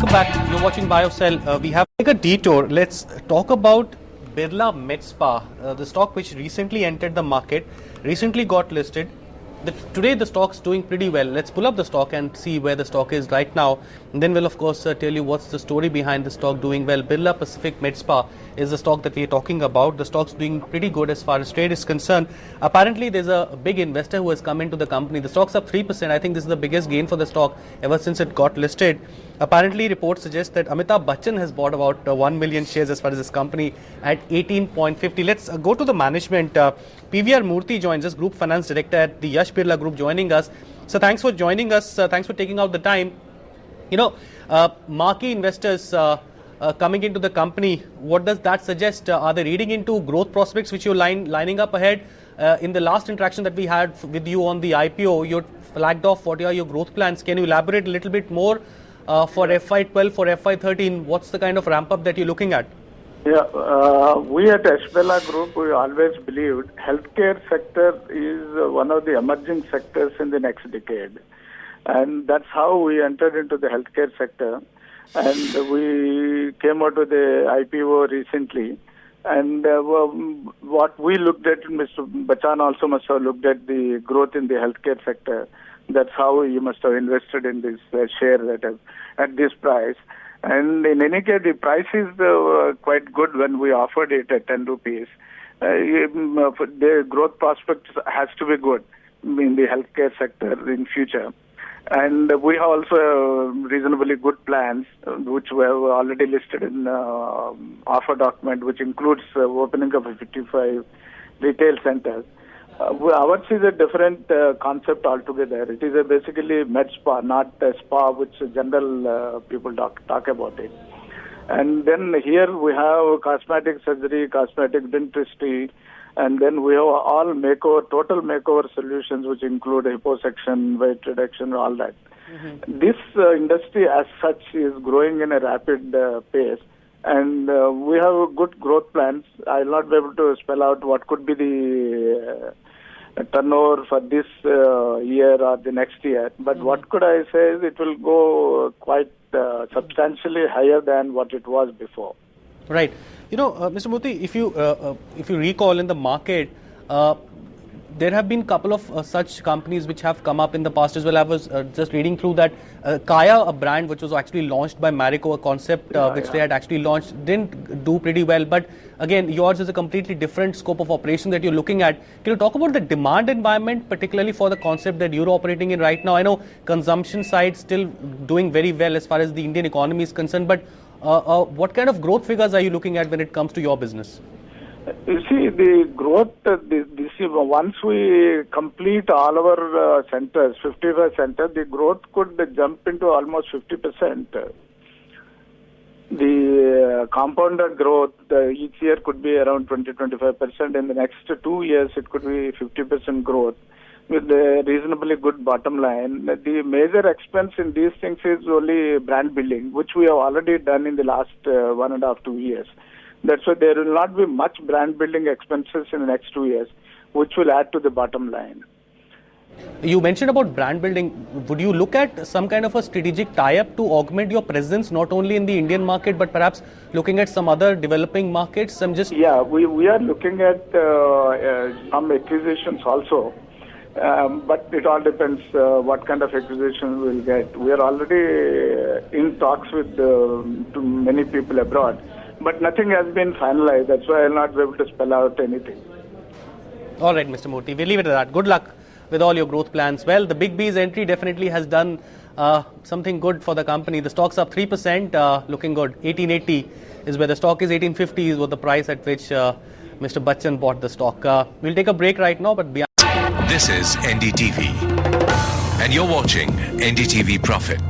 Welcome back. You're watching BioCell. We have to take a detour. Let's talk about Birla Midspa, the stock which recently entered the market, recently got listed. Today the stock's doing pretty well. Let's pull up the stock and see where the stock is right now. And then we'll of course tell you what's the story behind the stock doing well. Birla Pacific Midspa is the stock that we are talking about. The stock's doing pretty good as far as trade is concerned. Apparently there's a big investor who has come into the company. The stock's up 3%. I think this is the biggest gain for the stock ever since it got listed. Apparently reports suggest that Amitabh Bachchan has bought about 1 million shares as far as this company at 18.50. Let's go to the management. PVR Murthy joins us, Group Finance Director at the Yash Birla Group, joining us. So thanks for joining us. Thanks for taking out the time. You know, marquee investors coming into the company, what does that suggest? Are they reading into growth prospects which you're lining up ahead? In the last interaction that we had with you on the IPO, you flagged off what are your growth plans. Can you elaborate a little bit more for FY12, for FY13? What's the kind of ramp up that you're looking at? Yeah, we at Yash Birla Group, we always believed healthcare sector is one of the emerging sectors in the next decade. And that's how we entered into the healthcare sector. And we came out with the IPO recently. And what we looked at, Mr. Bachchan also must have looked at the growth in the healthcare sector. That's how you must have invested in this share at this price. And in any case, the price is quite good when we offered it at 10 rupees. The growth prospects has to be good in the healthcare sector in future. And we have also reasonably good plans, which we have already listed in offer document, which includes opening of 55 retail centers. Ours is a different concept altogether. It is basically med spa, not a spa, which general people talk about it. And then here we have cosmetic surgery, cosmetic dentistry, and then we have all makeover, total makeover solutions, which include liposuction, weight reduction, all that. Mm-hmm. This industry as such is growing in a rapid pace. And we have good growth plans. I will not be able to spell out what could be the turnover for this year or the next year. But what could I say is it will go quite substantially higher than what it was before. Right. You know, Mr. Murthy, if you recall in the market, there have been a couple of such companies which have come up in the past as well. I was just reading through that Kaya, a brand which was actually launched by Marico, a concept they had actually launched, didn't do pretty well. But again, yours is a completely different scope of operation that you're looking at. Can you talk about the demand environment, particularly for the concept that you're operating in right now? I know consumption side still doing very well as far as the Indian economy is concerned, but what kind of growth figures are you looking at when it comes to your business? You see, the growth, once we complete all our centers, 55 centers, the growth could jump into almost 50%. The compounded growth each year could be around 20-25%. In the next 2 years, it could be 50% growth with a reasonably good bottom line. The major expense in these things is only brand building, which we have already done in the last 1.5 to 2 years. That's why there will not be much brand building expenses in the next 2 years, which will add to the bottom line. You mentioned about brand building. Would you look at some kind of a strategic tie-up to augment your presence, not only in the Indian market, but perhaps looking at some other developing markets? Yeah, we are looking at some acquisitions also. But it all depends what kind of acquisition we'll get. We are already in talks with to many people abroad. But nothing has been finalized. That's why I'll not be able to spell out anything. All right, Mr. Murthy, we'll leave it at that. Good luck with all your growth plans. Well, the Big B's entry definitely has done something good for the company. The stock's up 3%, looking good. 1880 is where the stock is. 1850 is what the price at which Mr. Bachchan bought the stock. We'll take a break right now, but beyond. This is NDTV, and you're watching NDTV Profit.